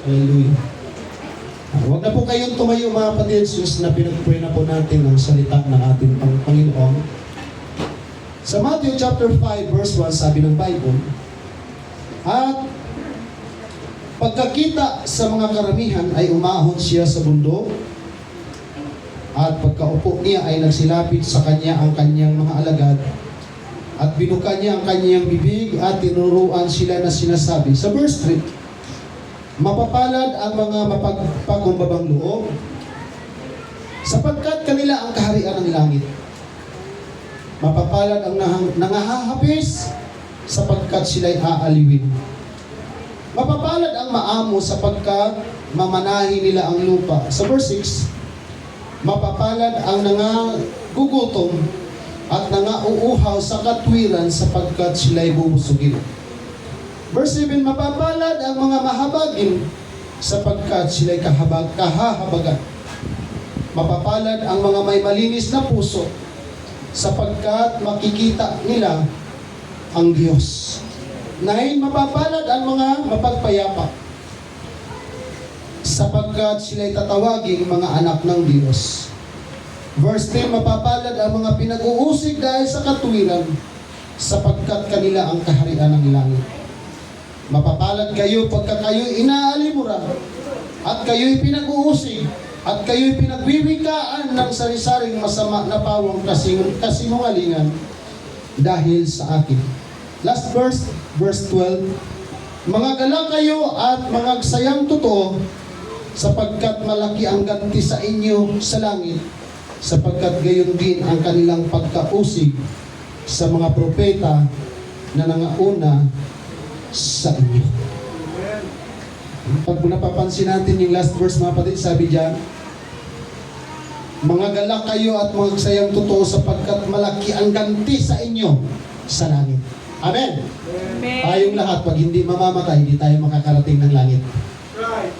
Hallelujah. Huwag na po kayong tumayo mga kapatid, since na pinag-pray na po natin ang salita ng ating Panginoon. Sa Matthew chapter 5 verse 1, sabi ng Bible, at pagkakita sa mga karamihan ay umahon siya sa bundok, at pagkaupo niya ay nagsilapit sa kanya ang kanyang mga alagad, at binuka niya ang kanyang bibig at tinuruan sila na sinasabi. Sa verse 3, mapapalad ang mga mapagpakumbabang loob, sapagkat kanila ang kaharian ng langit. Mapapalad ang nangahahapis, sapagkat sila'y aaliwin. Mapapalad ang maamo, sapagkat mamanahin nila ang lupa. Sa verse 6, mapapalad ang nangagugutom at nangauuhaw sa katwiran, sapagkat sila'y bubusugin. Verse 7, mapapalad ang mga mahabagin, sapagkat sila'y kahahabagan. Mapapalad ang mga may malinis na puso, sapagkat makikita nila ang Diyos. 9, mapapalad ang mga mapagpayapa, sapagkat sila'y tatawaging mga anak ng Diyos. Verse 10, mapapalad ang mga pinag-uusig dahil sa katwiran, sapagkat kanila ang kaharian ng langit. Mapapalad kayo pagka kayo'y inaalimura, at kayo'y pinag-uusig, at kayo'y pinagwiwikaan ng sari-saring masama na pawang kasinungalingan dahil sa akin. Last verse, verse 12, mga gala kayo at mga sayang totoo, sapagkat malaki ang ganti sa inyo sa langit, sapagkat gayon din ang kanilang pagkausig sa mga propeta na nangauna sa inyo. Pag napapansin natin yung last verse mga kapatid, sabi diyan, mga galak kayo at mga sayang totoo, sapagkat malaki ang ganti sa inyo sa langit. Amen? Amen. Tayong lahat, pag hindi mamamatay, hindi tayo makakarating ng langit.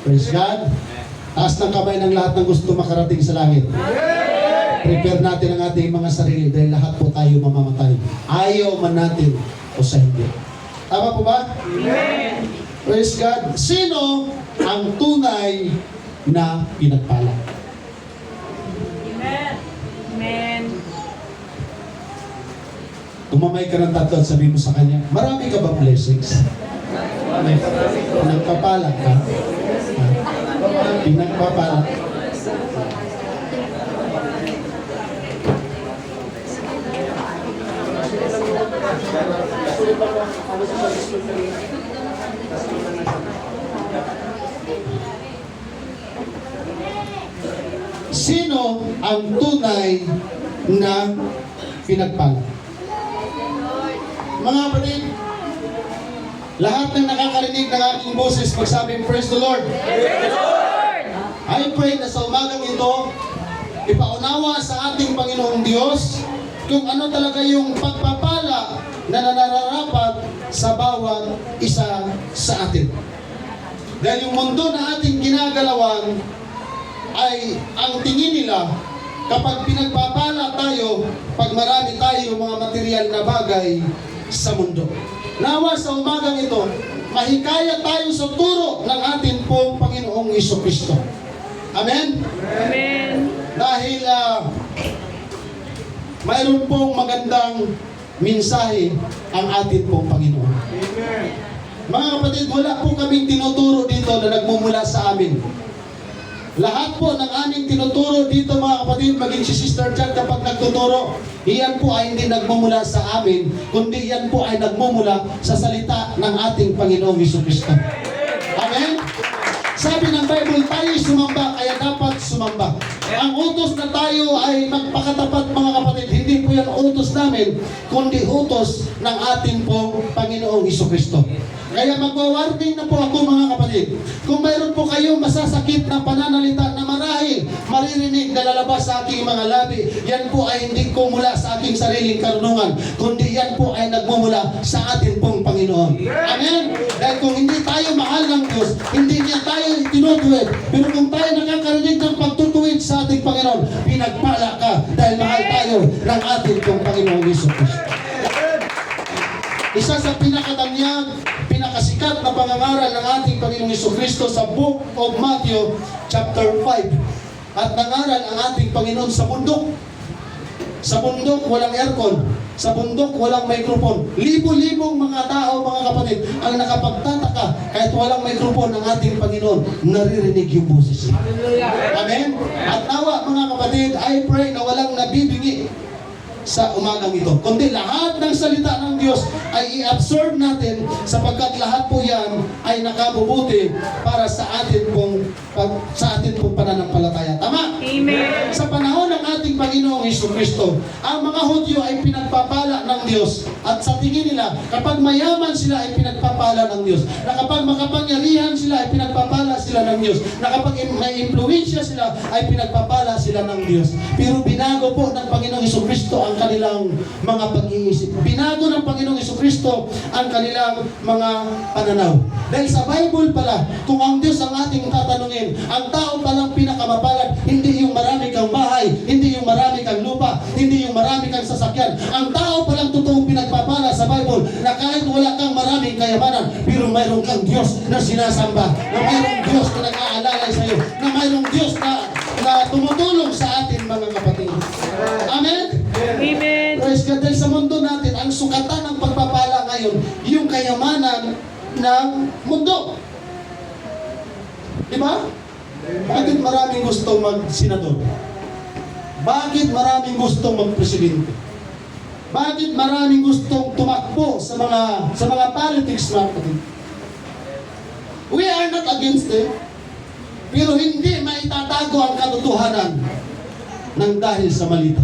Praise God. Taas ng kamay ng lahat ng gusto makarating sa langit. Prepare natin ang ating mga sarili dahil lahat po tayo mamamatay. Ayaw man natin o sa hindi. Tama po ba? Amen. Praise God. Sino ang tunay na pinagpala? Amen. Amen. Tumamay ka ng tatlo at sabihin mo sa kanya, marami ka ba blessings? Pinagpapala ka? Pinagpapala. Sino ang tunay na pinagpala? Mga kapatid, lahat ng nakakarinig ng aking boses magsabing praise the Lord. Praise the Lord. I pray na sa umagang ito, ipaunawa sa ating Panginoong Diyos kung ano talaga yung pagpapala na nararapat sa bawat isa sa atin. Dahil yung mundo na ating ginagalawan ay ang tingin nila kapag pinagpapala tayo, pag marami tayo mga material na bagay sa mundo. Nawa sa umagang ito, mahikaya tayo sa turo ng ating pong Panginoong Jesucristo. Amen? Amen. Dahil mayroon pong magandang mensahe ang ating pong Panginoon. Amen. Mga kapatid, wala po kaming tinuturo dito na nagmumula sa amin. Lahat po ng aming tinuturo dito mga kapatid, maging si Sister Jack kapag nagtuturo, iyan po ay hindi nagmumula sa amin, kundi iyan po ay nagmumula sa salita ng ating Panginoong Jesucristo. Amen? Sabi ng Bible, tayo sumamba, kaya dapat sumamba. Ang utos na tayo ay magpakatapat mga kapatid, hindi po yan utos namin, kundi utos ng ating pong Panginoong Jesucristo. Kaya magwa-warning na po ako mga kapatid. Kung mayroon po kayong masasakit na pananalita na marahil maririnig na lalabas sa aking mga labi, yan po ay hindi ko mula sa aking sariling karunungan, kundi yan po ay nagmumula sa ating pong Panginoon. Amen? Dahil kung hindi tayo mahal ng Diyos, hindi niya tayo tinutuwid. Pero kung tayo nakakarinig ng pagtutuwid sa ating Panginoon, pinagpala ka dahil mahal tayo ng ating pong Panginoon Jesucristo. Isa sa pinakadanyag, pinakasikat na pangangaral ng ating Panginoong Jesucristo sa Book of Matthew chapter 5. At nangaral ang ating Panginoon sa bundok. Sa bundok walang aircon. Sa bundok walang microphone. Libo-libong mga tao, mga kapatid, ang nakapagtataka kahit walang microphone ng ating Panginoon, naririnig yung boses niya. Amen? At nawa, mga kapatid, I pray na walang nabibingi sa umagang ito, kundi lahat ng salita ng Diyos ay i-absorb natin, sapagkat lahat po yan ay nakabubuti para sa atin pong pananampalataya. Tama? Amen. Sa panahon ng ating Panginoong Jesucristo, ang mga Hudyo ay pinagpapala ng Diyos, at sa tingin nila, kapag mayaman sila ay pinagpapala ng Diyos, na kapag makapangyarihan sila ay pinagpapala sila ng Diyos, na kapag may impluensya sila ay pinagpapala sila ng Diyos. Pero binago po ng Panginoong Jesucristo ang kanilang mga pag-iisip. Binago ng Panginoong Jesucristo ang kanilang mga pananaw. Dahil sa Bible pala, kung ang Diyos ang ating tatanungin, ang tao palang pinakamapalad, hindi yung marami kang bahay, hindi yung marami kang lupa, hindi yung marami kang sasakyan. Ang tao palang totoong pinagpapala sa Bible, na kahit wala kang maraming kayamanan, pero mayroon kang Diyos na sinasamba, na mayroong Diyos na nag-aalalay sa iyo, na mayroong Diyos na tumutulong sa atin, mga kapatid. Amen? Amen. Praise God. Dahil sa mundo natin, ang sukatan ng pagpapala ngayon, yung kayamanan ng mundo. Diba? Bakit maraming gusto mag-senador? Bakit maraming gustong mag-presidente? Bakit maraming gustong tumakbo sa mga politics natin? We are not against it, pero hindi maitatago ang katotohanan ng dahil sa malita.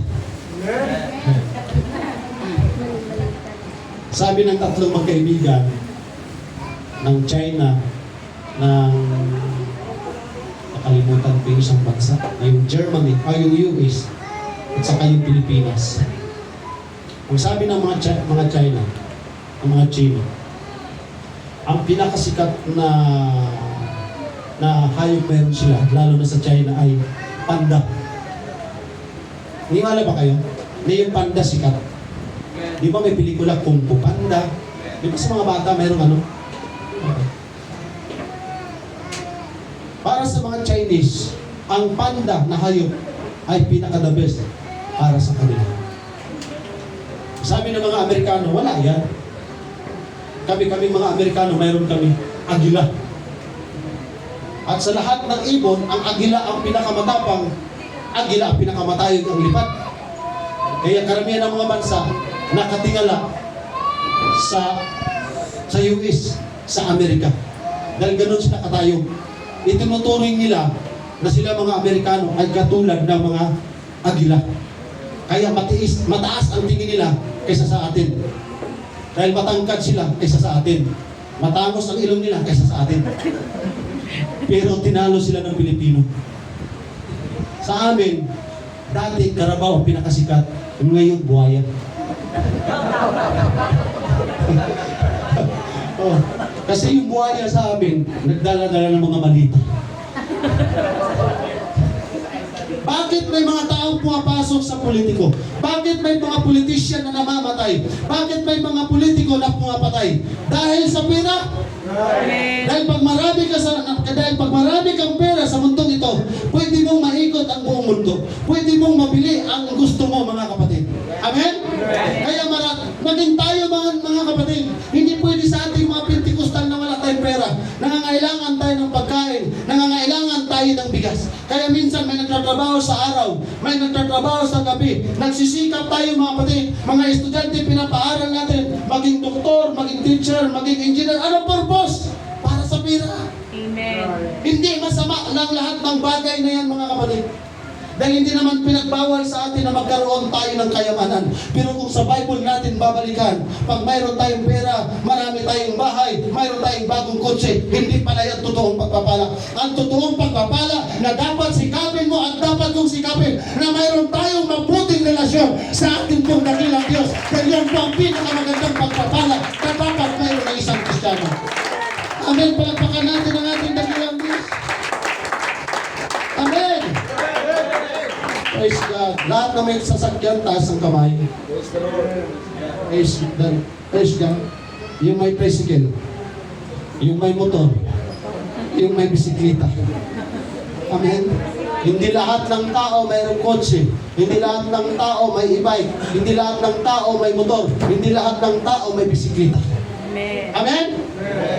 Sabi ng tatlong magkaibigan ng China, ng nakalimutan ko yung isang bansa, yung Germany, yung US, at saka yung Pilipinas. Ang sabi ng mga China, ng mga Chino, ang pinakasikat na hayop meron sila, lalo na sa China, ay panda. Niwala ba kayo? Na yung panda sikat. Di ba may pelikula Kung Fu Panda? Di ba sa mga bata mayroong ano? Para sa mga Chinese, ang panda na hayop ay pinaka-the best para sa kanila. Sabi ng mga Amerikano, wala yan. Kami mga Amerikano, mayroon kami agila. At sa lahat ng ibon, ang agila ang pinakamatapang, agila ang pinakamatayog ang lipat. Kaya karamihan ng mga bansa nakatingala sa US, sa Amerika. Dahil ganun sila katayog. Itinuturing nila na sila mga Amerikano ay katulad ng mga agila. Kaya mataas ang tingin nila kaysa sa atin. Dahil matangkad sila kaysa sa atin. Matangos ang ilong nila kaysa sa atin. Pero tinalo sila ng Pilipino. Sa amin, dati Carabao pinakasikat, ngayon buhaya. Oh, kasi yung buhaya sa amin, nagdala-dala ng mga malita. Bakit may mga taong pumapasok sa politiko? Bakit may mga politician na namamatay? Bakit may mga politiko na pumapatay? Dahil sa pera. Dahil pag marami kang pera sa mundong ito, pwede mong maikot ang buong mundo. Pwede mong mabili ang gusto mo, mga kapatid. Amen? Kaya maging tayo, mga kapatid, hindi pwede sa ating mga Pentecostal na wala tayong pera. Nangangailangan tayo ng pagkain. Nangangailangan tayo ng bigas. Kaya minsan may nagtatrabaho sa araw, may nagtatrabaho sa gabi. Nagsisikap tayo, mga kapatid. Mga estudyante, pinapaaral natin, maging doktor, maging teacher, maging engineer. Anong purpose? Para sa pera. Amen. Hindi masama lang lahat ng bagay na yan, mga kapatid. Dahil hindi naman pinagbawal sa atin na magkaroon tayo ng kayamanan. Pero kung sa Bible natin babalikan, pag mayroon tayong pera, marami tayong bahay, mayroon tayong bagong kotse, hindi pala yan totoong pagpapala. Ang totoong pagpapala na dapat sikapin mo at dapat kong sikapin na mayroon tayong mabuting relasyon sa ating pong dakilang Diyos. Dahil yan po ang pinakamagandang pagpapala na dapat mayroon ng isang Kristiyano. Amen. Palagpakan natin ang ating dakilang Diyos. Amen. Praise God. Lahat na may sasakyan, taas ang kamay. Praise God. Yung may tricycle. yung may motor, yung may bisikleta. Amen? Hindi lahat ng tao mayroong kotse. Hindi lahat ng tao may e-bike. Hindi lahat ng tao may motor. Hindi lahat ng tao may bisikleta. Amen. Amen?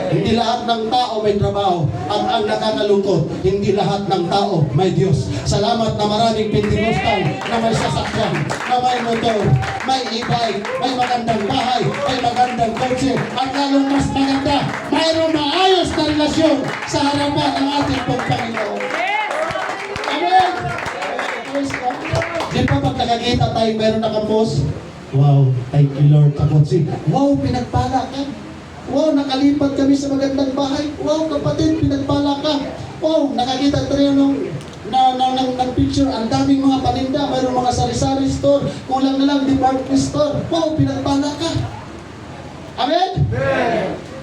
Hindi lahat ng tao may trabaho. At ang nakakalungkot, hindi lahat ng tao may Diyos. Salamat na maraming Pentecostal na may sasakyan, na may motor, may e-bike, may magandang bahay, may magandang kotse, at lalong mas maganda, mayroong maayos na relasyon sa harapan ng ating pong Panginoon. Amen! Di ba pag nakakita tayo mayroon nakapost? Wow, thank you Lord. Kapotsi. Wow, pinagpala ka. Wow, nakalipat kami sa magandang bahay. Wow, kapatid, pinagpala ka. Wow, nakakita tayo ng picture. Ang daming mga paninda. Mayroong mga sari-sari store. Kulang na lang department store. Wow, pinagpala ka. Amen?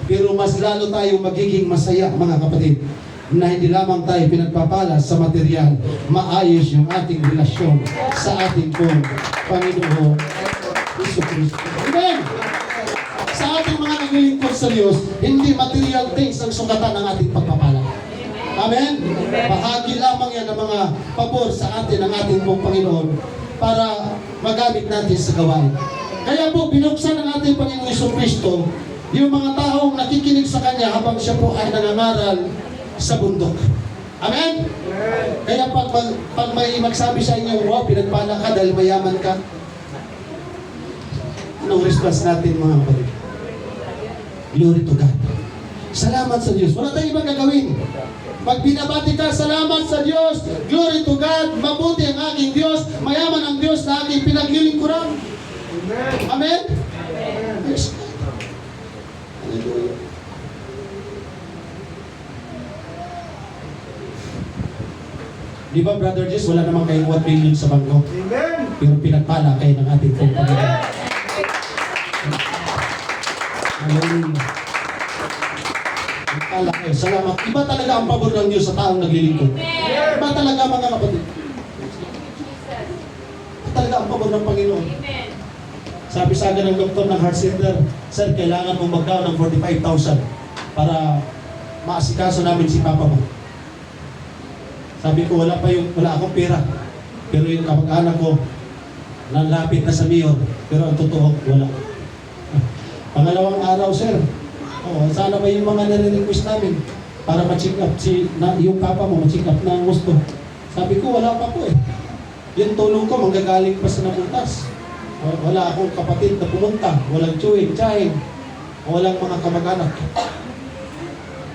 Pero mas lalo tayo magiging masaya, mga kapatid, na hindi lamang tayo pinagpapala sa material, maayos yung ating relasyon sa ating pong Panginoon Hesus Kristo. Amen! Sa ating mga naglilingkod sa Diyos, hindi material things ang sukatan ng ating pagpapala. Amen? Bahagi lamang yan ng mga pabor sa atin ng ating pong Panginoon para magamit natin sa gawain. Kaya po, binuksan ng ating Panginoon Hesus Kristo yung mga taong nakikinig sa Kanya habang siya po ay nangangaral sa bundok. Amen? Kaya pag may magsabi sa inyo, wow, pinagpala ka dahil mayaman ka, anong response natin, mga kapatid? Glory to God. Salamat sa Diyos. Wala tayong ibang gagawin. Pag binabati ka, salamat sa Diyos. Glory to God. Mabuti ang aking Diyos. Mayaman ang Diyos na aking pinaglilingkuran. Amen? Yes. Hallelujah. Di ba, Brother Jess, wala namang kayong 1 billion sa bangko? Amen. Pero pinagpala kayo ng ating pong Panginoon. Hallelujah. Pinagpala kayo. Salamat. Iba talaga ang pabor ng Diyos sa taong naglilingkod. Iba talaga, mga kapatid. Iba talaga ang pabor ng Panginoon. Sabi sa akin ng doktor ng heart center, Sir, kailangan mong mag-down ng 45,000 para maasikaso namin si Papa mo. Sabi ko, wala akong pera. Pero yung kamag-anak ko, nalapit na sa mayor. Pero ang totoo, wala. Pangalawang araw, sir. Sana ba yung mga nare-request namin para ma-check up yung papa mo, ma-check up na ang gusto. Sabi ko, wala pa po eh. Yung tulong ko, manggagaling pa sa nabutas. Wala akong kapatid na pumunta. Walang tsuwing, tsahing. Walang mga kamag-anak.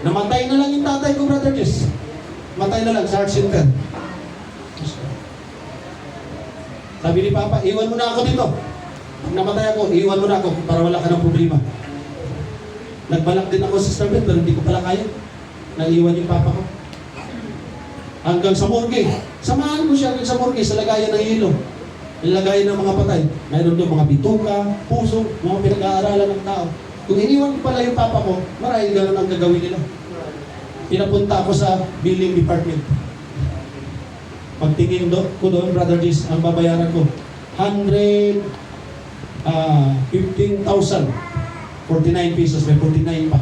Namatay na lang yung tatay ko, Brother Jess. Matay na lang sa heart center. Sabi ni Papa, iwan mo na ako dito. Pag namatay ako, iwan mo na ako para wala ka ng problema. Nagbalak din ako sa Sister Beth, pero hindi ko pala kaya. Naiwan yung Papa ko. Hanggang sa morgue. Samahan ko siya hanggang sa morgue sa lagayan ng hilo. Lagayan ng mga patay. Mayroon doon mga bituka, puso, mga pinag-aaralan ng tao. Kung iniwan ko pala yung Papa ko, marahil gano'n ang gagawin nila. Pinapunta ako sa billing department. Pagtingin ko doon, Brother Jess, ang babayaran ko, 15,000. 49 pesos, may 49 pa.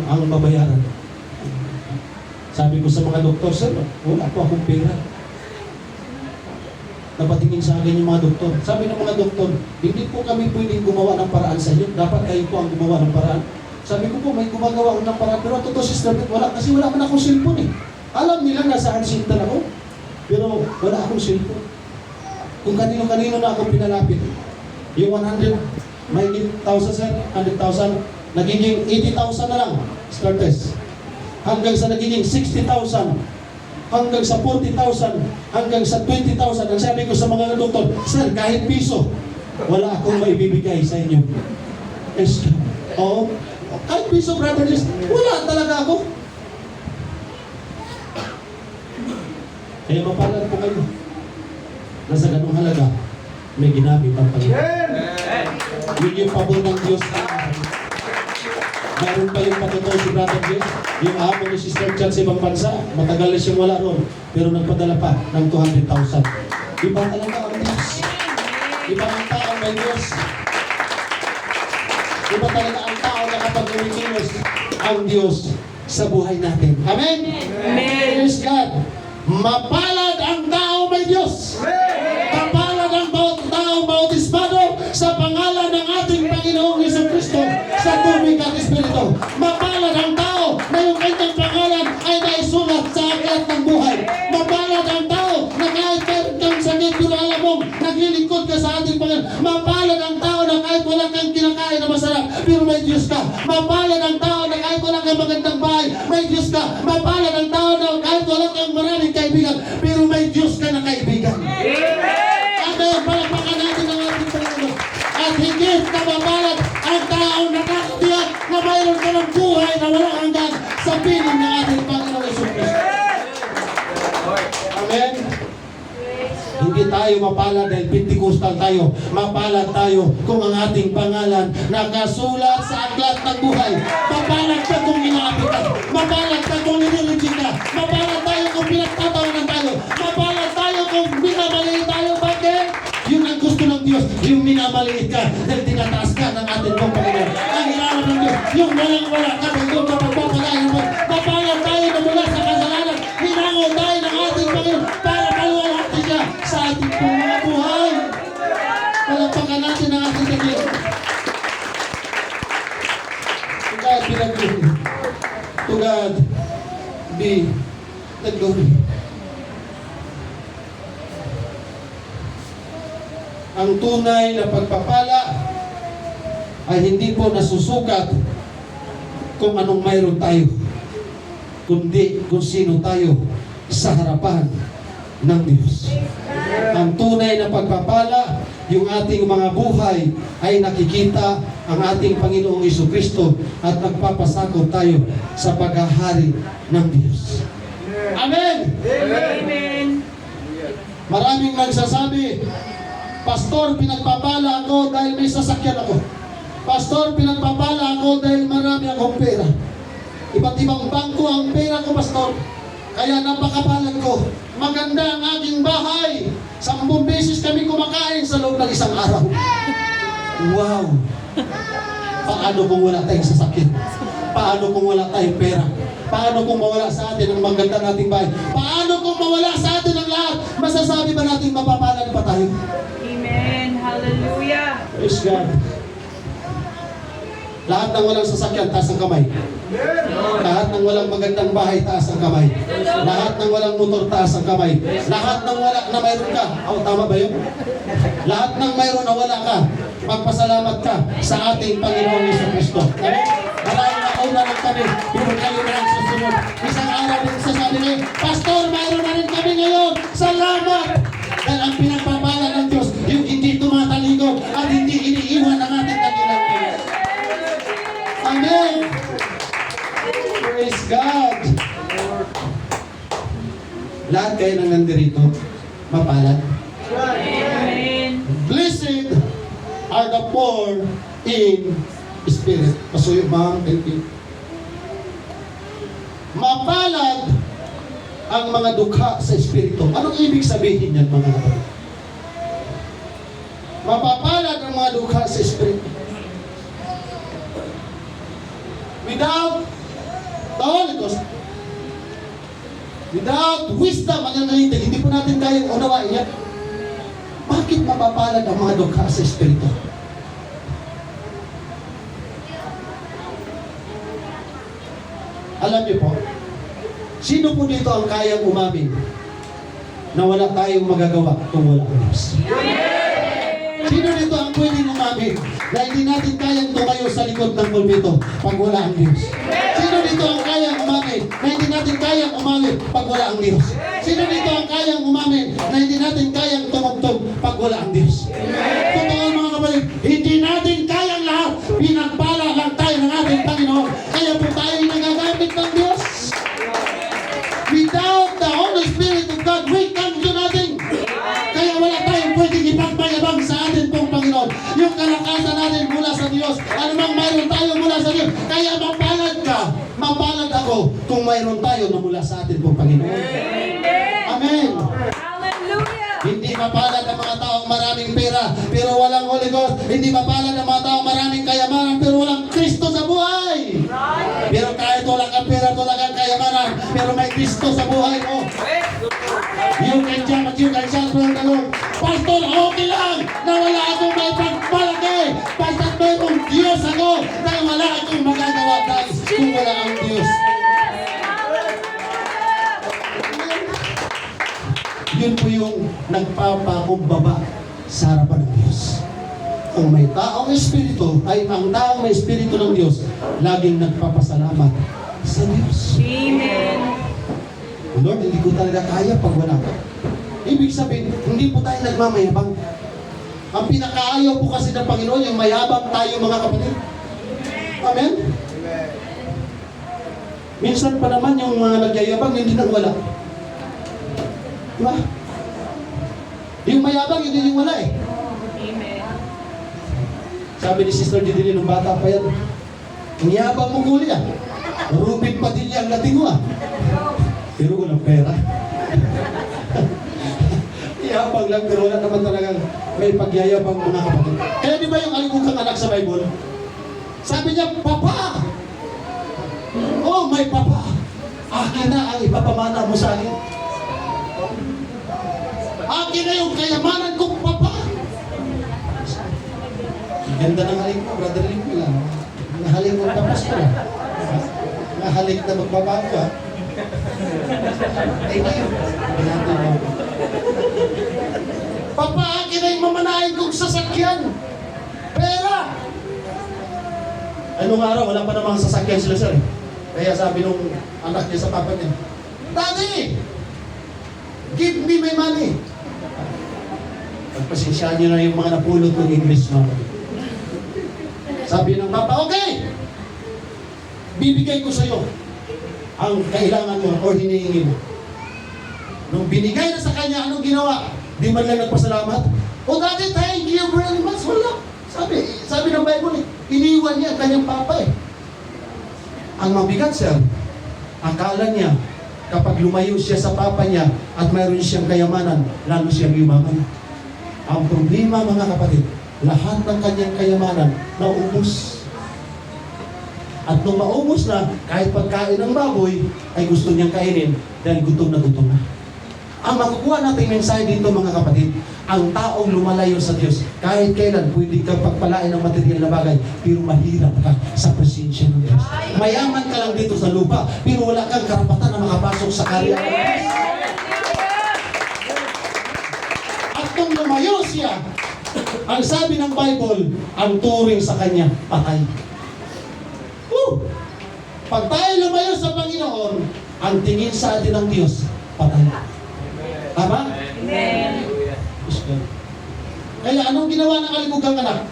Ang babayaran. Sabi ko sa mga doktor, sir, wala po akong pera. Napatingin sa akin yung mga doktor. Sabi ng mga doktor, hindi po kami pwedeng gumawa ng paraan sa inyo. Dapat kayo po ang gumawa ng paraan. Sabi ko po, may gumagawa ng paraan. Pero totoo, Sister Beth, wala. Kasi wala man akong cellphone eh. Alam nila nasa heart center ako. Pero wala akong cellphone. Kung kanino-kanino na ako pinalapit. Yung 100, may 1,000 sir, 100,000, nagiging 80,000 na lang. Start test. Hanggang sa nagiging 60,000. Hanggang sa 40,000. Hanggang sa 20,000. Ang sabi ko sa mga doktor, sir, kahit piso, wala akong maibibigay sa inyo. Yes. Oo. Kahit piso, Brother Jess, wala talaga ako. Kaya mapalad po kayo. Nasa ganung halaga, may ginamit ang Panginoon. Yun yung pabor ng Diyos. Meron pa yung patutuo si Brother Jess. Yung amo ni Sister Chan sa ibang bansa, matagal na siyang wala ron. Pero nagpadala pa ng 200,000. Iba talaga ang Diyos. Iba ang tao may Diyos. Iba talaga ang tao na kapag umikilos, ang Diyos sa buhay natin. Amen? Amen. Praise God. Mapalad ang tao may Diyos. Mapalad ang tao bautismado sa pangalan ng ating Panginoong Jesucristo sa tubig at Espiritu. Mapalad ang tao na yung kanyang pangalan ay naisulat sa aklat ng buhay. Mapalad ang tao na kahit meron kang sakit, pero alam mong naglilingkod ka sa ating Panginoon. Mapalad ang tao na kahit wala kang kinakain na masarap, pero may Diyos ka. Mapalad ang tao na kahit wala kang magandang bahay, may Diyos ka. Mapalad ang tao na kahit wala kang maraming kaibigan, pero may Diyos ka na kaibigan. Amen. Palakpakan natin ang ating Panginoon. At higit na mapalad ang taong nakakatiyak na mayroon ka ng buhay na walang hanggan sa piling ng ating Panginoon Jesucristo. Amen. Hindi tayo mapalad dahil Pentecostal tayo. Mapalad tayo kung ang ating pangalan nakasulat sa aklat ng buhay. Mapalad ka kung inaapi ka. Mapalad ka kung nilirigin ka. Mapalad tayo kung pinagtatawanan tayo. Mapalad tayo kung minamaliit tayo. Bakit? Yun ang gusto ng Diyos. Yung minamaliit ka dahil tinataas ka ng ating Panginoon. Ang hinahanap ng Diyos, yung walang-wala ka dahil doon ka pagpapalain mo. Mapalad tayo na mula sa kasalanan. Hinango tayo ng ating Panginoon para maluwalhati siya sa ating mga buhay. Palakpakan natin ang ating Panginoon. To God be the glory. To God be the glory. Ang tunay na pagpapala ay hindi po nasusukat kung anong mayroon tayo, kundi kung sino tayo sa harapan ng Diyos. Ang tunay na pagpapala, yung ating mga buhay ay nakikita ang ating Panginoong Jesucristo at nagpapasakop tayo sa paghahari ng Diyos. Amen! Amen. Maraming nagsasabi, Pastor, pinagpapala ako dahil may sasakyan ako. Pastor, pinagpapala ako dahil marami akong pera. Iba't ibang bangko ang pera ko, Pastor. Kaya napakapalad ko. Maganda ang aking bahay. 10 beses kami kumakain sa loob ng isang araw. Wow! Paano kung wala tayong sasakyan? Paano kung wala tayong pera? Paano kung mawala sa atin ang maganda nating bahay? Paano kung mawala sa atin ang lahat? Masasabi ba natin mapapalad pa tayo? Amen. Hallelujah. Praise God. Lahat ng walang sasakyan, taas ang kamay. Lahat ng walang magandang bahay, taas ang kamay. Lahat ng walang motor, taas ang kamay. Lahat ng wala na mayroon ka. Oh, tama ba yun? Lahat ng mayroon na wala ka, magpasalamat ka sa ating Panginoong Jesucristo. Amen? Maraming nakauna lang kami, pero kayo na ang susunod. Isang araw din sasabi niyo, Pastor, mayroon na rin kami ngayon. Salamat! Dahil ang pinagpapala ng Diyos, yung hindi tumataligo at hindi iniiwan ang ating dakilang Diyos. Amen! Praise God! Lahat kayo nang nandirito, mapalad. Amen. Blessed are the poor in spirit. Pasuyo, ma'am. Thank you. Mapalad ang mga dukha sa espiritu. Anong ibig sabihin yan, mga kapatid? Mapapalad ang mga dukha sa espiritu. Without the Holy Ghost, without wisdom, hindi po natin kayang unawain yan. Bakit mapapalad ang mga dukha sa espiritu? Alam niyo po, sino po dito ang kayang umamin na wala tayong magagawa kung wala ang Diyos? Sino dito ang pwedeng umamin na hindi natin kayang tumayo sa likod ng pulpito pag wala ang Diyos? Sino dito ang kayang umamin na hindi natin kayang umamin pag wala ang Diyos? Sino dito ang kayang umamin na hindi natin kayang tumugtog pag wala ang Diyos? Totoo mga kapatid, hindi natin kayang lahat. Pinagpala lang tayo ng ating Panginoon. Kaya po tayo nagagamit ng Diyos. Without the Holy Spirit of God, we can do nothing. Kaya wala tayong pwedeng ipagmayabang sa atin pong Panginoon. Yung kalakasan natin mula sa Diyos. Ano mang mayroon tayo mula sa Diyos. Kaya mapalad ka, mapalad ako kung mayroon tayo na mula sa atin pong Panginoon. Amen. Hallelujah. Hindi mapalad ang mga taong maraming pera pero walang Holy Ghost. Hindi mapalad ang mga taong maraming kayamanan pero walang Kristo sa buhay. Pero Kristo sa buhay mo. You can jump at you can shout for the Lord. Pastor, okay lang na wala akong may pagpalaki. Pastor, mayroong Diyos ako na wala akong magagawa dahil kung wala ang Diyos. Yun po yung nagpapakumbaba sa harapan ng Diyos. Kung may taong espiritu, ay ang taong may espiritu ng Diyos, laging nagpapasalamat sa Diyos. Amen. Lord, hindi ko talaga kaya pag wala ka. Ibig sabihin, hindi po tayo nagmamayabang. Ang pinakaayaw po kasi ng Panginoon, yung mayabang tayo mga kapatid. Amen? Minsan pa naman yung mga nagyayabang, hindi nang wala. Diba? Yung mayabang, hindi yung wala eh. Amen. Sabi ni Sister Didili nung bata pa yan, ang yabang mo huli ah. Rubin Padilla ang dating mo ah. Pero walang pera. Yabang lang, pero wala naman talagang may pagyayabang mga kapatid. Kaya di ba yung alikukang anak sa Bible? Sabi niya, Papa! Oh, may Papa! Akin na ang ipapamana mo sa akin. Akin na yung kayamanan kong Papa! Ganda ng halik mo, Brother Link lang. Nahalik mo tapos ko lang. Nahalik na magbabago ha. Ay ngayon. Papa, akin na yung mamanahin kong sasakyan. Pera! Anong araw, wala pa namang sasakyan sila sir. Kaya sabi nung anak niya sa papa niya, Daddy! Give me my money! Pagpasensyahan niyo na yung mga napulot ng English mo. Sabi ng papa, okay! Bibigay ko sa iyo ang kailangan mo o hinihingi mo. Nung binigay na sa kanya, anong ginawa? Di man lang nagpasalamat? Oh, Daddy, thank you very much. Wala. Sabi ng Bible, iniwan niya ang kanyang papa eh. Ang mabigat sir, akala niya, kapag lumayo siya sa papa niya at mayroon siyang kayamanan, lalo siyang yumaman. Ang problema mga kapatid, lahat ng kanyang kayamanan naubos. At nung maubos na, kahit pagkain ng baboy, ay gusto niyang kainin dahil gutom na gutom na. Ang makukuha natin mensahe dito mga kapatid, ang taong lumalayo sa Diyos, kahit kailan pwede kang pagpalain ng material na bagay, pero mahirap ka sa presensya ng Diyos. Mayaman ka lang dito sa lupa, pero wala kang karapatan na makapasok sa karya ng Diyos. At nung lumayo siya, ang sabi ng Bible, ang turing sa kanya, patay. Pag tayo lumayo sa Panginoon, ang tingin sa atin ng Diyos, patay. Tama? Amen. Kaya anong ginawa ng kalibugang anak?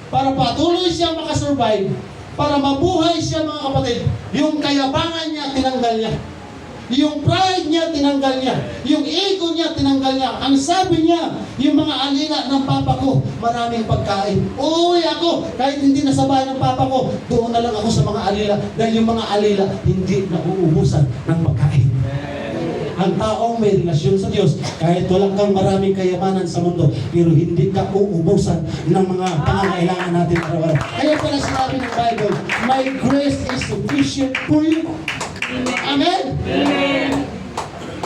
Para patuloy siya makasurvive, para mabuhay siya mga kapatid, yung kayabangan niya, tinanggal niya. Yung pride niya, tinanggal niya. Yung ego niya, tinanggal niya. Ang sabi niya, yung mga alila ng papa ko, maraming pagkain. Uy, ako, kahit hindi na sa bahay ng papa ko, doon na lang ako sa mga alila. Dahil yung mga alila, hindi nauubusan ng pagkain. Ang taong may relasyon sa Diyos, kahit wala kang maraming kayamanan sa mundo, pero hindi ka uubusan ng mga pangangailangan natin araw-araw. Kaya pala sinabi ng Bible, my grace is sufficient for you. Amen? Amen.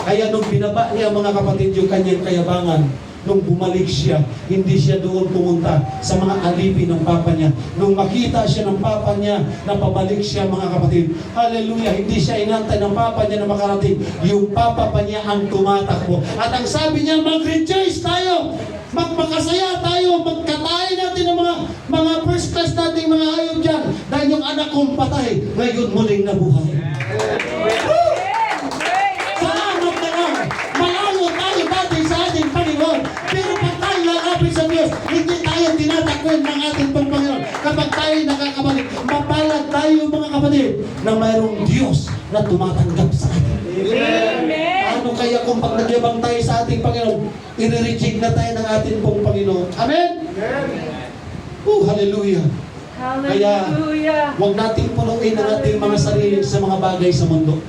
Kaya nung binaba niya mga kapatid yung kanyang kayabangan, nung bumalik siya, hindi siya doon pumunta sa mga alipin ng papa niya. Nung makita siya ng papa niya na pabalik siya mga kapatid, hallelujah, hindi siya inantay ng papa niya na makarating. Yung papa pa niya ang tumatakbo. At ang sabi niya, mag-rejoice tayo! Magpakasaya tayo, magkatayin natin ng mga first class nating mga hayop dyan. Dahil yung anak kong patay, ngayon muling nabuhay. Salamat na lang. Malayo tayo dati sa ating Panginoon. Pero pag tayo lalapit sa Diyos, hindi tayo tinatakwin ng ating Panginoon. Kapag tayo nakakabalik, mapalad tayo mga kapatid na mayroong Diyos na tumatanggap sa atin. Amen. Ano kaya kung pag nagyabang tayo sa ating Panginoon, i-reject na tayo ng ating pong Panginoon. Amen? Hallelujah. Hallelujah. Huwag nating punuin ang ating mga sarili sa mga bagay sa mundo.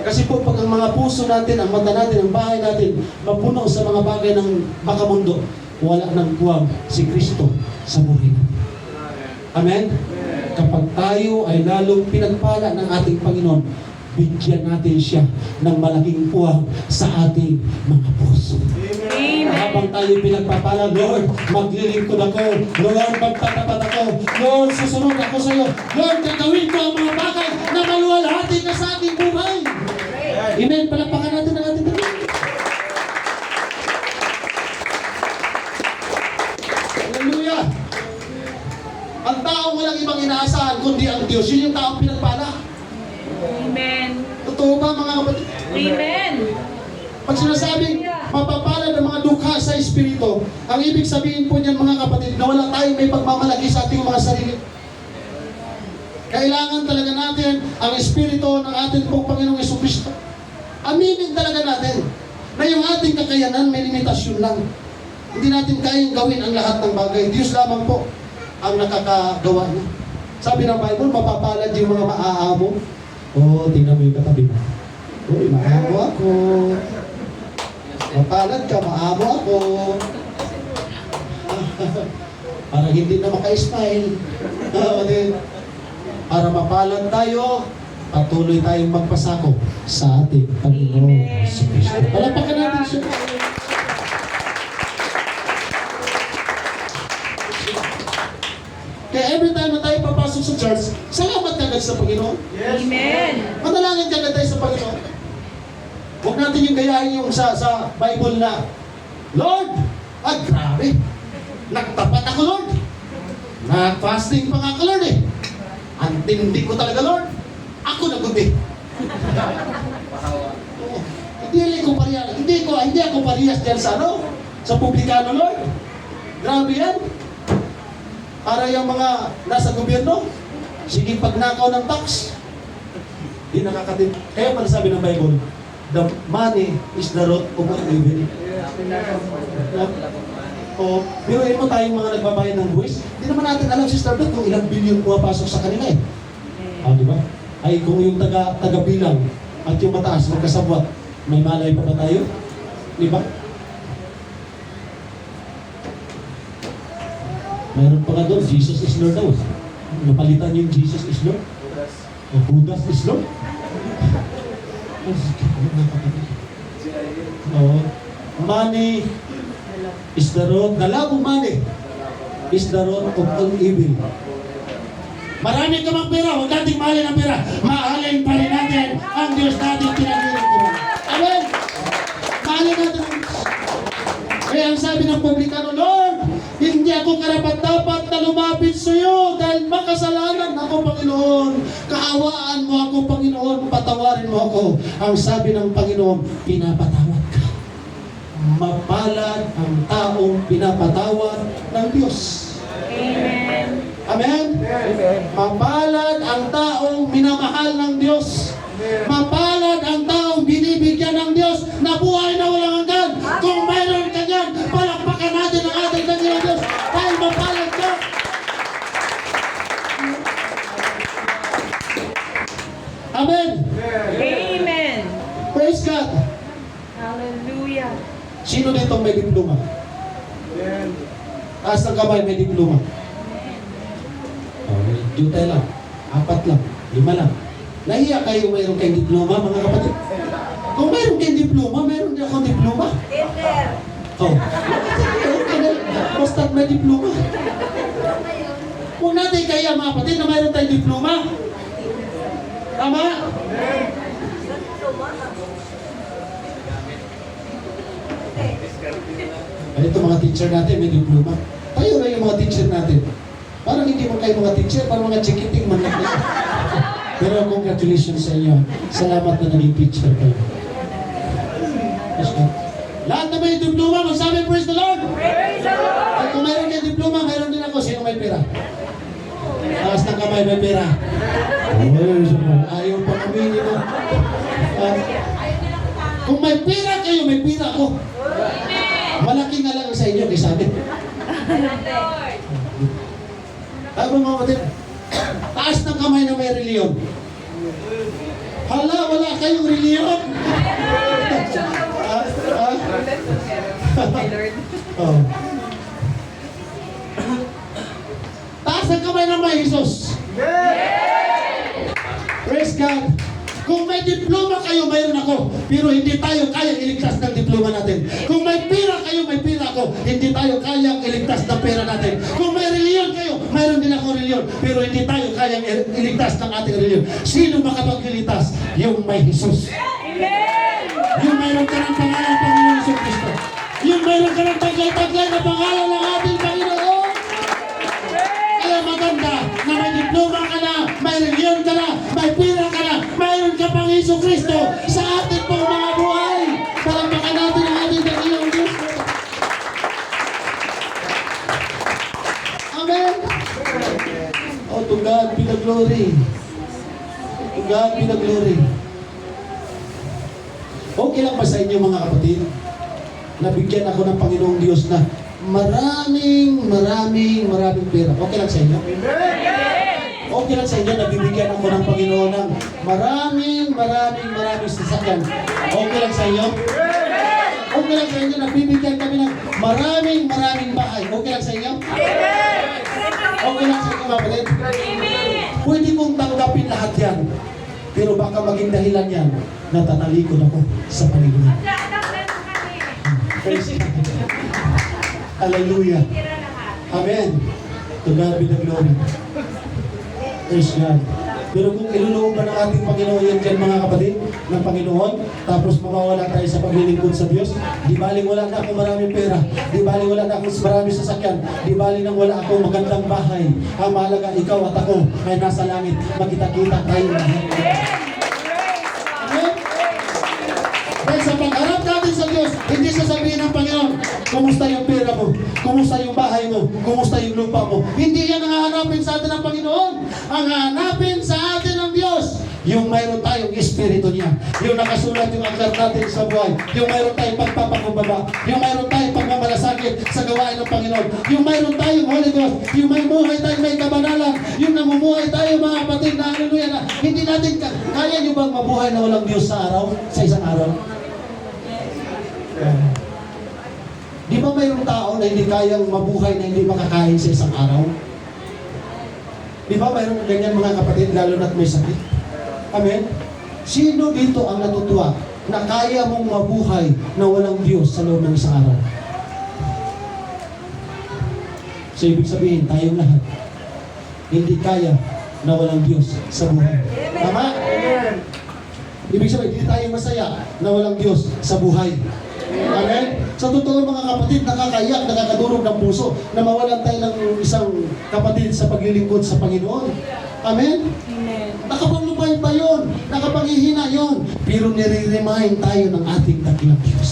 Kasi po pag ang mga puso natin, ang mata natin, ang bahay natin, mapuno sa mga bagay ng makamundo, wala nang buwag si Kristo sa buhay natin. Amen? Kapag tayo ay lalong pinagpala ng ating Panginoon, bigyan natin siya ng malaking puwang sa ating mga puso. Habang Amen. tayo pinagpapala, Lord, maglilingkod ako. Lord, magtatapat ako. Lord, susunod ako sa iyo. Lord, gagawin ko ang mga bagay na maluwalhati ka sa ating buhay. Amen. Palakpakan natin ang ating Panginoon. Hallelujah. Ang taong walang ibang inaasahan kundi ang Diyos, yun yung taong pinagpala. Amen. Totoo ba mga kapatid? Amen. Pag sinasabing mapapalad ang mga dukha sa Espiritu, ang ibig sabihin po niyan mga kapatid, na wala tayong may pagmamalaki sa ating mga sarili. Kailangan talaga natin ang Espiritu ng ating pong Panginoong Jesucristo. Aminin talaga natin na yung ating kakayanan may limitasyon lang. Hindi natin kayang gawin ang lahat ng bagay. Diyos lamang po ang nakakagawa niya. Sabi ng Bible, mapapalad yung mga maaamo. Oh, tingnan mo yung katabi mo. Uy, maamo ako. Mapalad ka, maamo ako. Para hindi na maka-smile. Para mapalad tayo, patuloy tayong magpasako sa ating Panginoon Amen. Jesucristo. Palapakan natin siya. Kaya every time na tayo papasok sa church, salamat kagad sa Panginoon. Amen. Manalangin kagad tayo sa Panginoon. Huwag natin yung gayahin yung sa Bible na, Lord, grabe. Nagtapat ako, Lord. Nag-fasting pa nga ako, Lord eh. Ang tindi ko talaga, Lord. Ako nagubi. Oo. Hindi ako parehas dyan sa sa publikano, Lord. Grabe yan. Para yung mga nasa gobyerno, sige pagnakaw ng tax. Di nakakatin. Kaya pala sabi ng Bible, the money is the root of all evil. O, biruin mo tayong mga nagbabayad ng buwis. Hindi naman natin alam, Sister Beth, kung ilang bilyon pumapasok sa kanila eh. Di ba? Ay, kung yung taga-bilang at yung mataas, magkasabwat, may malay pa ba tayo? Di ba? Mayroon pa nga doon, Jesus is Lord daw. Napalitan yung Jesus is Lord. O Judas is Lord. Money is the root. The love of money is the root of all evil. Marami ka mang pera, huwag nating mahalin ang pera. Mahalin pa rin natin ang Diyos natin pinag-iingat. Amen! Mahalin natin ang Diyos. Kaya ang sabi ng publikano, Lord, hindi ako karapat-dapat na lumapit sa iyo dahil makasalanan ako, Panginoon. Kaawaan mo ako, Panginoon. Patawarin mo ako. Ang sabi ng Panginoon, pinapatawad ka. Mapalad ang taong pinapatawad ng Diyos. Amen. Amen? Mapalad ang taong minamahal ng Diyos. Mapalad ang taong binibigyan ng Diyos na buhay na walang hanggan. Kung mayroon ka yan, palakpakan natin ang ating Panginoon Diyos dahil mapalad ka. Amen? Amen. Praise God. Hallelujah. Sino dito may diploma? Taas ng kamay, may diploma. Okay, jutay lang. 4 lang. 5 lang. Nahiya kayo mayroon kayong diploma, mga kapatid? Kung mayroon kayong diploma, mayroon din akong diploma. Oh. Basta't may diploma. Kung natin kaya mga kapatid na mayroon tayong diploma. Tama? Ito mga teacher natin, may diploma. Tayo na yung mga teacher natin. Parang hindi mo kayo mga teacher, parang mga chikiting man lang. Pero congratulations sa inyo. Salamat na naging teacher kayo. Yes, God. Lahat na may diploma, magsabi, praise the Lord! Praise the Lord. At kung mayroon kayo diploma, mayroon din ako. Sino may pera? Taas ng kamay, may pera. Ayaw pa kami nila. Kung may pera kayo, may pera ako. Malaki nga lang sa inyo, kaysa akin. Tama mga kapatid. Taas ng kamay na may reliyon. Hala, wala kayong reliyon. Oh. Taas ng kamay na may Jesus. Praise God. Kung may pero hindi tayo kaya iligtas ng diploma natin. Kung may pera kayo, may pera ako, hindi tayo kayang iligtas ng pera natin. Kung may reliyon kayo, mayroon din ako reliyon, pero hindi tayo kayang iligtas ng ating reliyon. Sino makapagligtas? Yung may Jesus. Amen. Yung mayroon ka ng pangalan ng Panginoon Hesus Kristo. Yung mayroon ka ng taglay-taglay na pangalan ng ating Panginoon. Kaya maganda na may diploma ka na, may reliyon ka na, may pira ka na, mayroon ka pang Hesus Kristo sa ating pong mga buhay. Palakpakan natin ang ating Panginoon Diyos. Amen. Oh, to God be the glory. To God be the glory. Okay lang ba sa inyo mga kapatid? Nabigyan ako ng Panginoong Diyos na maraming pera. Okay lang sa inyo? Okay lang sa inyo, nabibigyan ako ng Panginoon ng maraming sasakyan. Okay lang sa inyo? Okay lang sa inyo, nabibigyan kami ng maraming bahay. Okay lang sa inyo? Okay lang sa inyo mga kapatid? Pwede kong tanggapin lahat yan. Pero baka maging dahilan yan na tatalikod ako sa Panginoon. Praise God. Hallelujah. Amen. To God be the glory. Praise God. Pero kung ilulooban ng ating Panginoon yan dyan mga kapatid, ng Panginoon, tapos mawawala tayo sa paglilingkod sa Diyos, di baling wala na akong maraming pera, di baling wala na akong maraming sasakyan, di baling nang wala akong magandang bahay. Ang mahalaga, ikaw at ako ay nasa langit, magkita-kita tayo lahat. Amen? Dahil sa pagharap natin sa Diyos, hindi sasabihin ng Panginoon, kumusta yung pera mo? Kumusta yung bahay mo? Kumusta yung lupa mo? Hindi yan ang hahanapin sa atin ng Panginoon. Ang hahanapin sa atin ng Diyos, yung mayroon tayong Espiritu niya. Yung nakasulat yung aklat natin sa buhay. Yung mayroon tayong pagpapakumbaba. Yung mayroon tayong pagmamalasakit sa gawain ng Panginoon. Yung mayroon tayong Holy Ghost. Yung may buhay tayong may kabanalan. Yung namumuhay tayo mga kapatid na hallelujah na hindi natin kaya nyo bang mabuhay na walang Diyos sa araw? Sa isang araw? Di ba mayroong tao na hindi kayang mabuhay na hindi makakain sa isang araw? Di ba mayroong ganyan mga kapatid, lalo na't may sakit? Amen? Sino dito ang natutuwa na kaya mong mabuhay na walang Diyos sa loob ng isang araw? So ibig sabihin, tayong lahat, hindi kaya na walang Diyos sa buhay. Tama? Ibig sabihin, hindi tayo masaya na walang Diyos sa buhay. Amen? Sa totoo mga kapatid, nakakaiyak, nakakadurog ng puso na mawalan tayo ng isang kapatid sa paglilingkod sa Panginoon. Amen? Amen. Nakapanglupay pa yun, nakapanghihina yun, pero nire-remind tayo ng ating dakilang Diyos.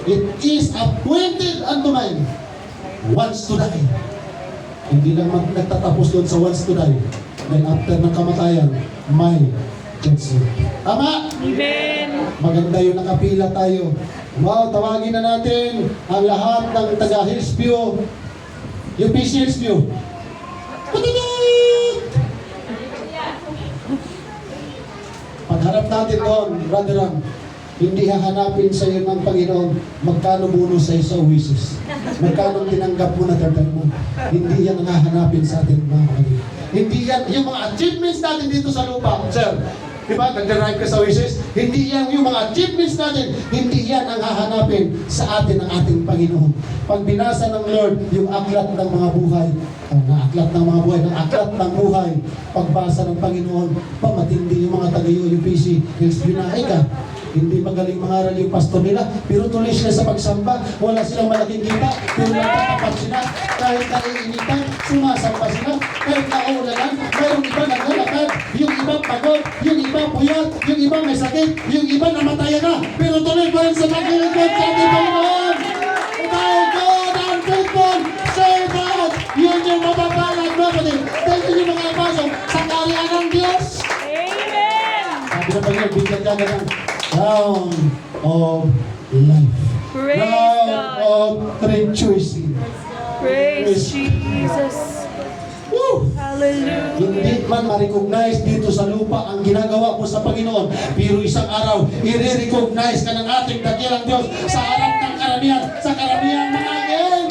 It is appointed unto man once to die. Hindi lang nagtatapos doon sa once to die. Dahil after ng kamatayan, may judgment. Tama? Amen. Maganda yung nakapila tayo. Wow, tawagin na natin ang lahat ng taga Hillsview. Yung PC Hillsview. Patutut! Pagharap natin doon, Brother Ram, hindi hahanapin sa iyo ng Panginoon magkano bonus sa iyo sa Oasis. Magkano tinanggap mo na tatay mo. Hindi yan ang hahanapin sa atin mga kapatid. Hindi yan, yung mga achievements natin dito sa lupa, sir, diba, nag-drive ka sa Oasis, hindi yan yung mga achievements natin, hindi yan ang hahanapin sa atin ng ating Panginoon. Pag binasa ng Lord yung aklat ng mga buhay, ng aklat ng buhay, pagbasa ng Panginoon, pamatindi yung mga taga-UPC, binahay ka. Hindi magaling mangaral yung pastor nila, pero tuloy sila sa pagsamba, wala silang malaking kita, pero natatapat sila, kahit naiinitan, sumasamba sila, kahit naulanan, mayroong iba naglalakad, yung iba pagod, yung iba puyat, yung iba may sakit, yung iba namatayan na, pero tuloy pa rin sa paglilingkod sa ating Panginoon. My God, I'm faithful, say God, yun yung mapapalad mo, kapatid. Dahil yun yung mga pasok sa kariyan ng Diyos. Amen. Sabi na Panginoon, bigyan ka na ng crown of life. Praise Crown God. of rejoicing. Praise Jesus. Woo! Hallelujah. Hindi man ma-recognize dito sa lupa ang ginagawa mo sa Panginoon, pero isang araw, i-recognize ka ng ating dakilang Diyos sa harap ng karamihan, sa karamihang mga angel,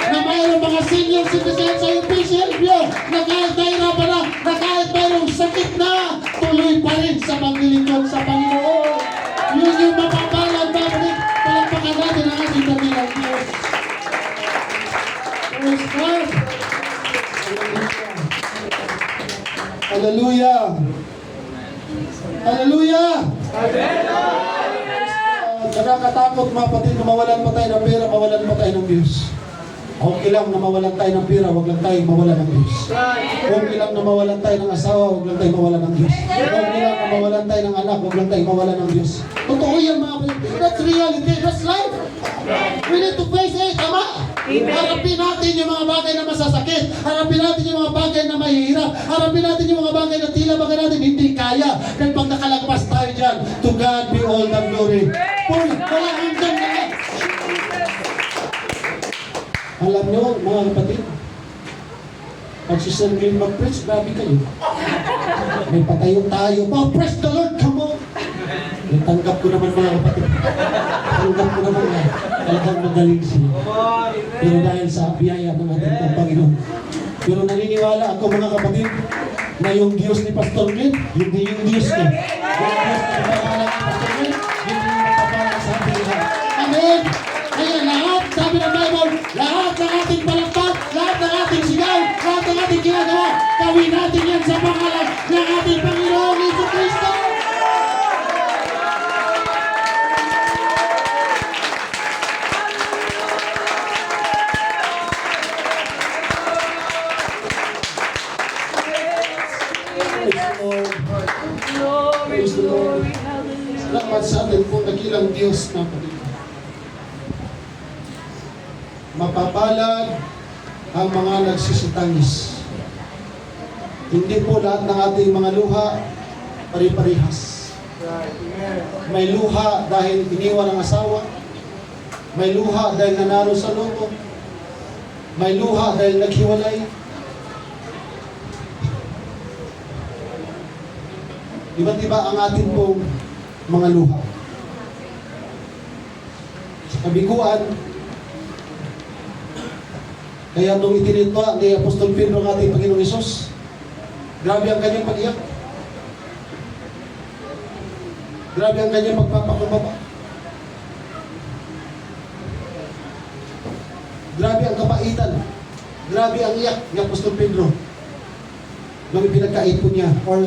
na mayroong mga senior citizens sa official view, na kahit nahirapan na kahit mayroong sakit na, tuloy pa rin sa paglilingkod sa Panginoon. Yun yung mapapalad, babalik. Palagpakan natin ang ating dakilang Diyos. Praise God. Hallelujah. Hallelujah. Nakakatakot mga kapatid na mawalan pa tayo ng pera, mawalan pa tayo ng views. Okay lang na mawalan tayo ng pera, huwag lang tayo mawalan ng views. Okay lang na mawalan tayo ng asawa, huwag lang tayo mawalan ng views. Okay lang na mawalan tayo ng anak, huwag lang tayo mawalan ng views. Totoo yan mga kapatid. That's reality. That's life. We need to face it, tama? Harapin natin yung mga bagay na masasakit. Harapin natin yung mga bagay na mahihirap. Harapin natin yung mga bagay na tila bagay natin hindi kaya. Dahil pag nakalagpas tayo dyan, to God be all the glory. Wala hanggang na. Alam nyo, mga kapatid, pag si Sir Glenn mag-preach, grabe kayo. May patayo tayo. Oh, praise the Lord, come on! Tanggap ko naman mga kapatid. Tanggap ko naman yan. Talagang magaling siya. Pero dahil sa biyaya ng ating Panginoon. Pero naniniwala ako mga kapatid, na yung Diyos ni Pastor Glenn, hindi yung Diyos ko. Yung Diyos na nagpapalang ni Pastor Glenn, hindi yung nagpapalang sa ating lahat. Amen! Kaya lahat, sabi ng Bible, lahat ng ating palakpak, lahat ng ating sigaw, lahat ng ating ginagawa, gawin natin yan sa pangalan ng ating Panginoong Jesucristo! Glory, glory, hallelujah. Salamat sa atin po, dakilang Diyos na kapatid. Mapapalad ang mga nagsisitangis. Hindi po lahat ng ating mga luha pari-parihas. May luha dahil iniwan ang asawa. May luha dahil nanalo sa loto. May luha dahil naghiwalay. Iba't iba ang ating pong mga luha. Sa kabiguan, kaya nung itinitwa ni Apostol Pedro ang ating Panginoong Hesus, grabe ang kanyang pag-iyak. Grabe ang kanyang pagpapakumbaba. Grabe ang kapaitan. Grabe ang iyak ni Apostol Pedro nung ipinagkaipon niya or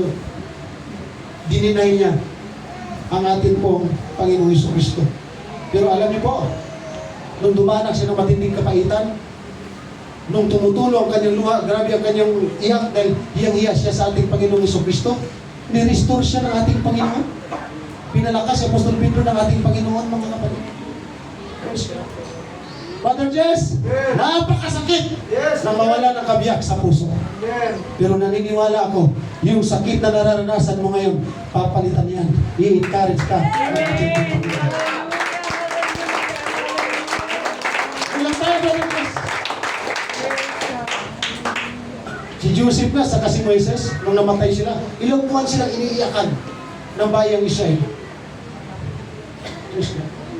dininay niya ang ating pong Panginoong Jesucristo. Pero alam niyo po, nung dumanak siya ng matinding kapaitan, nung tumutulo ang kanyang luha, grabe ang kanyang iyak dahil hiyang-hiya siya sa ating Panginoong Jesucristo, ni-restore siya ng ating Panginoon. Pinalakas si Apostol Pedro ng ating Panginoon, mga kapatid. Brother Jess, napakasakit na mawala ng kabiyak sa puso. Pero naniniwala ako, yung sakit na nararanasan mo ngayon, papalitan yan. I-encourage ka. Ilang tayo, Brother Jess? Si Joseph na, saka si Moises, nung namatay sila, ilang buwan silang iniiyakan ng bayang Israel.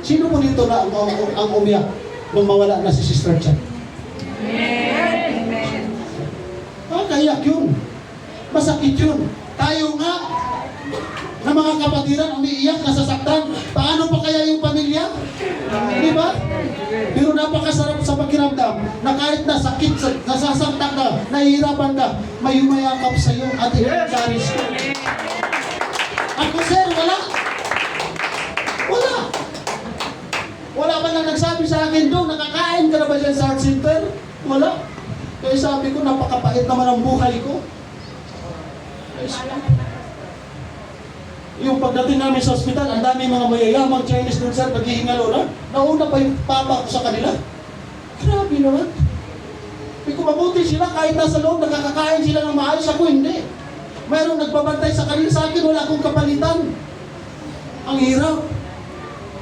Sino po dito na ang umiyak nung mawala na si Sister Chan? Kayak yun. Masakit yun. Tayo nga, na mga kapatiran, umiiyak, nasasaktan. Paano pa kaya yung pamilya? Di ba? Pero napakasarap sa pakiramdam na kahit nasakit, nasasaktan ka, nahihirapan ka, may umayakap sa'yo at i-encourage ka. Ako, sir, wala. Wala. Wala man lang nagsabi sa akin doon, nakakain ka na ba dyan sa heart center? Wala. Kaya sabi ko, napakapait naman ang buhay ko. Yung pagdating namin sa ospital, ang dami mga mayayamang Chinese doon sir, naghihingalo na. Nauna pa yung papa ko sa kanila. Grabe naman. Kung mabuti sila, kahit nasa loob, nakakakain sila ng maayos, ako hindi. Mayroong nagbabantay sa kanila, sa akin, wala akong kapalitan. Ang hirap.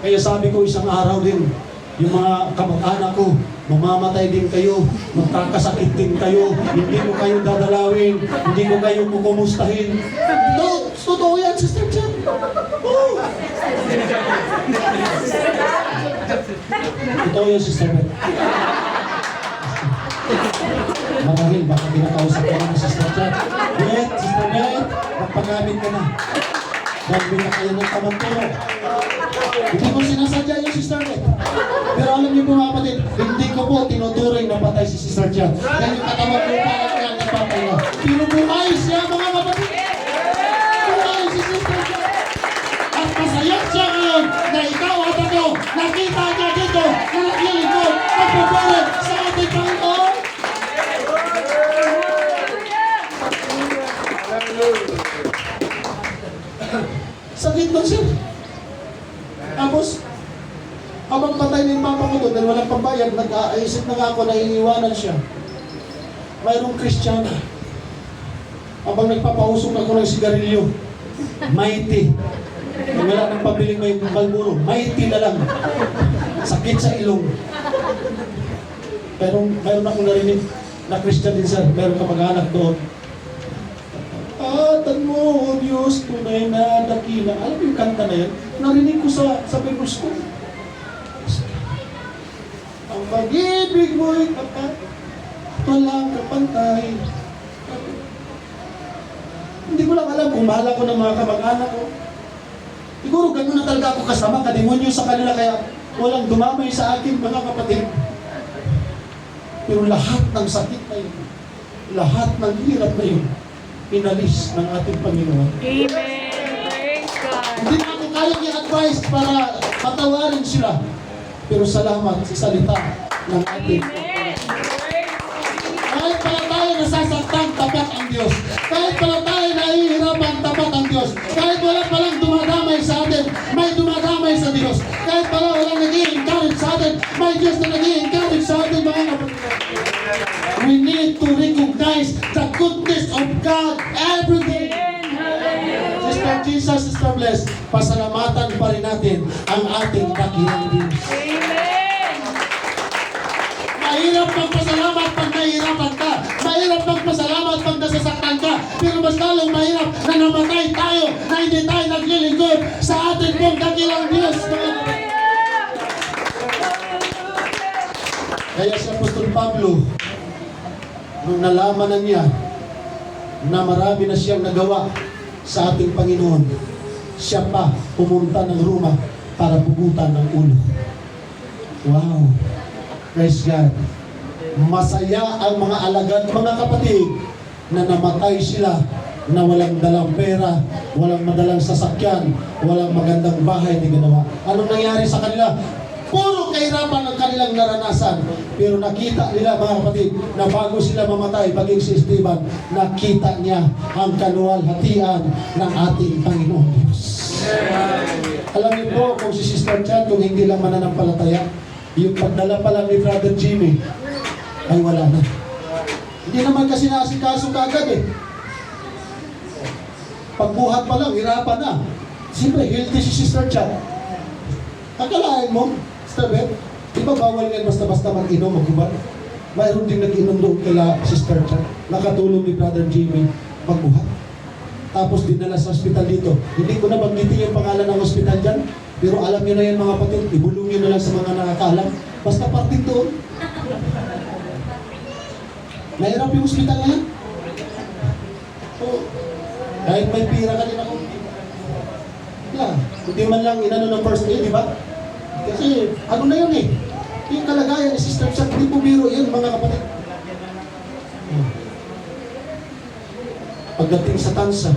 Kaya sabi ko isang araw din, yung mga kamag-anak ko, mamamatay din kayo, magkakasakit din kayo, hindi ko kayo dadalawin, hindi ko kayo kukumustahin. No, totoo yan, Sister Chan. Oh. Totoo yan, Sister Beth. Marahil, baka pinakausap ko ng Sister Chan. Beth, Sister Beth, magpagamit ka na. Dahil binakayan ng tamang turo. sinadya yung Sister Net. Pero alam niyo po mga kapatid, hindi ko po tinuturing na patay si Sister Jan. Dahil yung katawan ko parang kaya napatay na. Pero buhay siya mga kapatid. Buhay si Sister Jan. At masaya siya ngayon na ikaw at ako nakita niya dito na naglilingkod magpupuri sa ating Panginoon. Sakit doon siya. Tapos, habang patay na yung papa ko doon dahil walang pambayad, nag-aisip na nga ako na iniiwanan siya. Mayroong Kristiyano. Habang nagpapausok ako ng sigarilyo, mighty. Wala nang pabiling may Marlboro, mighty na lang. Sakit sa ilong. Pero mayroon akong narinig na Christian din sir, mayroon ka mag-anak doon. Atan mo, O Diyos, tunay na dakila. Alam mo yung kanta na yan? Narinig ko sa Biblos ko. Ang pag-ibig mo'y tapat, walang kapantay. Hindi ko lang alam kung mahal ako ng mga kamag-anak ko. Siguro gano'n na talaga ako kasama, kademonyo sa kanila, kaya walang dumamay sa akin mga kapatid. Pero lahat ng sakit na yun, lahat ng hirap na yun, inalis ng ating Panginoon. Amen. Praise God. Hindi na ako kayang i-advise para patawarin sila. Pero salamat sa salita ng ating Amen. Praise God. Kahit pala tayo nasasaktan, tapat ang Diyos. Kahit pala tayo nahihirapan, tapat ang Diyos. Kahit wala palang dumadamay sa atin, may dumadamay sa Diyos. Kahit pala walang nag-i-encourage sa atin, may Diyos na nag-i-encourage sa atin, mga kapatid. We need to recognize the goodness of God every day. Hallelujah. Sister Jesus, Sister Bless, pasalamatan pa rin natin ang ating dakilang Diyos. Amen. Mahirap magpasalamat pag nahihirapan ka. Mahirap magpasalamat pag nasasaktan ka. Pero mas lalong mahirap na namatay tayo, na hindi tayo naglilingkod sa ating pong dakilang Diyos. Kaya si Apostol Pablo, nung nalaman na niya na marami na siyang nagawa sa ating Panginoon, siya pa pumunta ng Roma para pugutan ng ulo. Wow! Praise God! Masaya ang mga alagad, mga kapatid, na namatay sila na walang dalang pera, walang madalang sasakyan, walang magandang bahay na ginawa. Anong nangyari sa kanila? Puro kahirapan ang kanilang naranasan. Pero nakita nila mga kapatid na bago sila mamatay, baging si Esteban, nakita niya ang kaluwalhatian ng ating Panginoon Diyos. Alam niyo po kung si Sister Chan, kung hindi lang mananampalataya, yung pagdala pa lang ni Brother Jimmy, ay wala na. Hindi naman kasi naasikaso kagad eh. Pagbuhat pa lang, hirapan na. Siyempre, healthy si Sister Chan. Akalain mo, Sister Beth, di ba bawal yan basta-basta mag-inom, mag-ubar? Mayroon din nag-inom doon kala Sister Chan. Nakatulong ni Brother Jimmy pagbuhat. Tapos dinala sa hospital dito. Hindi ko na banggitin yung pangalan ng hospital dyan. Pero alam nyo na yan mga kapatid, ibulong nyo na lang sa mga nakakaalam. Basta parting doon. Nahirap yung hospital na yan. So, kahit may pira ka din ako. Wala. Hindi man lang inano ng first aid, di ba? Kasi ano na yun eh. Yung kalagayan ni Sister Chan, hindi po biro yan mga kapatid. Pagdating sa Tansa,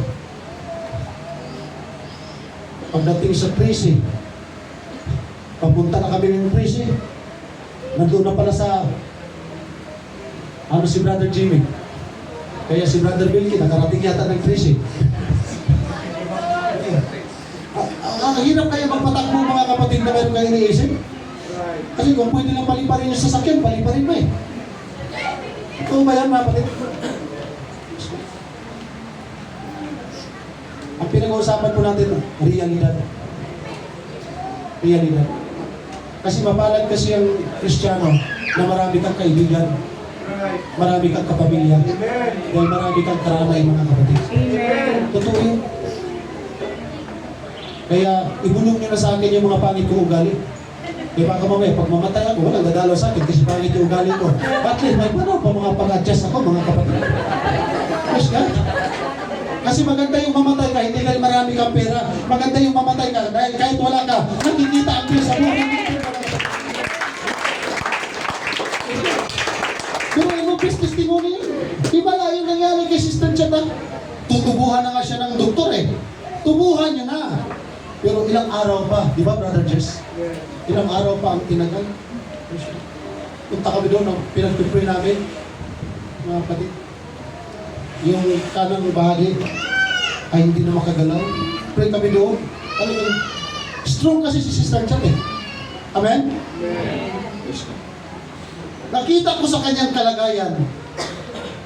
pagdating sa Prisi, papunta na kami ng Prisi, nandun na pala sa si Brother Jimmy. Kaya si Brother Bilky, nakarating yata ng Prisi. Ang hirap kaya magpatakbo mga kapatid na meron kayo iniisip. Kasi kung pwede lang paliparin yung sasakyan, paliparin mo eh. Ito ba yan mga kapatid? Ang pinag-uusapan po natin, realidad. Realidad. Kasi mapalad kasi ang Kristiyano na marami kang kaibigan, marami kang kapamilya, dahil marami kang karamay mga kapatid. Amen. Totoo yun. Kaya ibulong nyo na sa akin yung mga pangit kong ugali. Kaya baka mamaya, pag mamatay ako, walang dadalaw sa akin kasi pangit yung ugali ko. At least, may paano pa mga pang-adjust ako, mga kapatid. Yes, God. Kasi maganda yung mamatay ka, hindi dahil marami kang pera. Maganda yung mamatay ka dahil kahit wala ka, nakikita ang Diyos sa buhay araw pa, di ba, Brother Jess? Ilang araw pa ang tinagal. Punta kami doon, pinag-pray namin, mga kapatid. Yung kanang bahagi ay hindi na makagalaw. Pray kami doon. Ano yun? Strong kasi si Sister Chat eh. Amen? Yes. Nakita ko sa kanyang kalagayan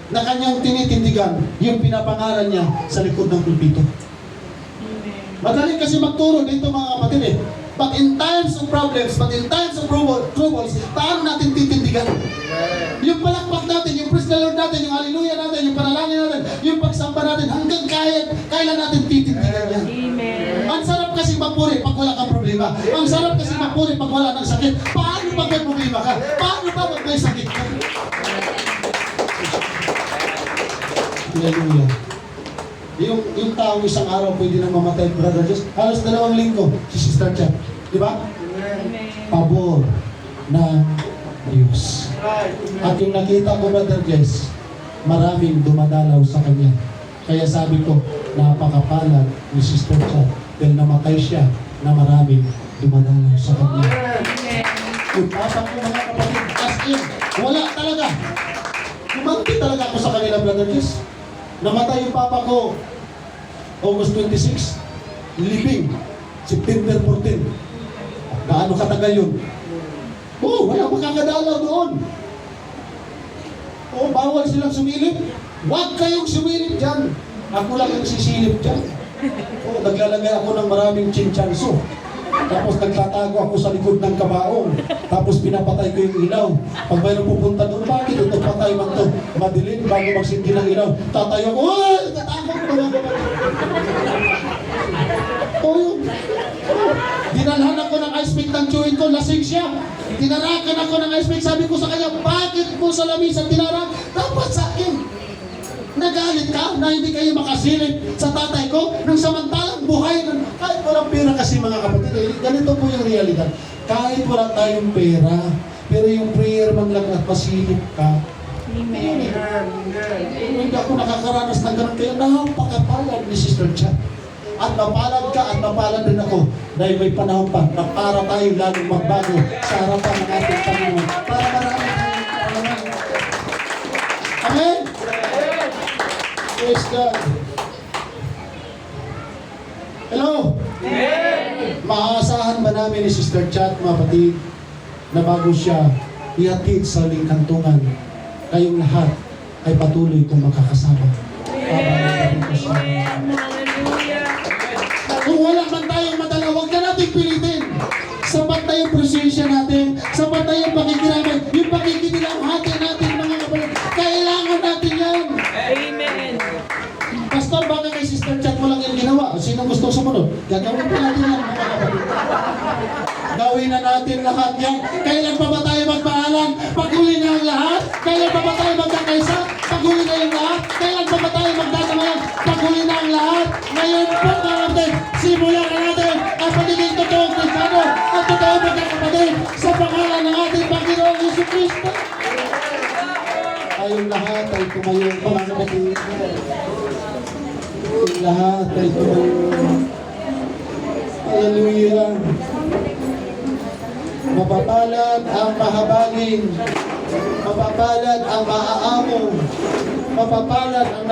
na kanyang tinitindigan yung pinapangaral niya sa likod ng pulpito. Madali kasi magturo dito mga kapatid eh. But in times of problems, but in times of troubles, paano natin titindigan? Yung palakpak natin, yung praise the Lord natin, yung hallelujah natin, yung panalangin natin, yung pagsamba natin, hanggang kailan natin titindigan yan? Amen. Ang sarap kasi magpuri pag wala kang problema. Ang sarap kasi magpuri pag wala ng sakit. Paano pag may problema ka? Paano pa pag may sakit ka? Hallelujah. Yung taong isang araw pwede nang mamatay, Brother Jess. Halos 2 linggo si Sister Chat. Di ba? Amen. Pabor ng Diyos. At yung nakita ko, Brother Jess, maraming dumadalaw sa kanya. Kaya sabi ko, napakapalad ni Sister Chat dahil namatay siya na maraming dumadalaw sa kanya. Amen. Yung papa ko, mga kapatid, as in, wala talaga. Kumanti talaga ako sa kanila, Brother Jess. Namatay yung papa ko August 26, living September 14. Gaano katagal yun? Oh, wala makakadalaw doon. Oh, bawal silang sumilip. Huwag kayong sumilip dyan. Ako lang yung sisilip dyan. Oh, naglalagay ako ng maraming chinchanso. Tapos nagtatago ako sa likod ng kabaong. Tapos pinapatay ko yung ilaw. Pag mayroong pupunta doon, bakit ito patay man to? Madilim bago magsindi ng ilaw. Tatayo ako, ay! Tatakot ko na naman. Oh, yun. Oh. Dinalhan ako ng ice pick ng chewin ko, lasing siya. Tinarakan ako ng ice pick, sabi ko sa kanya, bakit mo sa lamisan tinarak? Dapat sa akin. Nagalit ka na hindi kayo makasilip sa tatay ko nang samantalang buhay ng kahit walang pera kasi mga kapatid. Eh, ganito po yung realidad. Kahit wala tayong pera, pero yung prayer man lang at masilip ka. Amen. Hindi ako nakakaranas ng ganun kaya napakapalad ni Sister Chat. At mapalad ka at mapalad din ako dahil may panahon pa na para tayo lalong magbago sa harapan ng ating Panginoon. Para marami tayong kaalaman. Amen? Praise God. Hello? Maaasahan ba namin ni Sister Chat, mga kapatid, na bago siya ihatid sa huling kantungan, kayong lahat ay patuloy kong makakasama. Amen. Hallelujah. Kung wala man tayong madala, huwag na natin pilitin. Sapat na yung presensya natin, sapat na yung pakikiramay, yung pakikinilamhati natin, mga kapatid. Kailangan natin yan. Amen. Pastor, baka kay Sister Chat mo lang yung ginawa. Sino gusto sumunod? Gagawin pa natin yan, mga kapatid. Gawin na natin lahat yan. Kailan pa ba tayo magpaalam? Paghuli na ang lahat. Kailan pa ba tayo magkakaisa? Paghuli na yung lahat. Kailan pa ba tayo magdadamayan? Paghuli na ang lahat. Ngayon po, mga kapatid, simulan na natin ang pagiging totoong Kristiyano at totoong magkakapatid sa pangalan ng ating Panginoong Jesucristo. Tayong lahat ay tumayo, mga kapatid. Tayong lahat ay tumayo. Hallelujah. Mapapalad ang mahabagin. Mapapalad ang maaamo. Mapapalad ang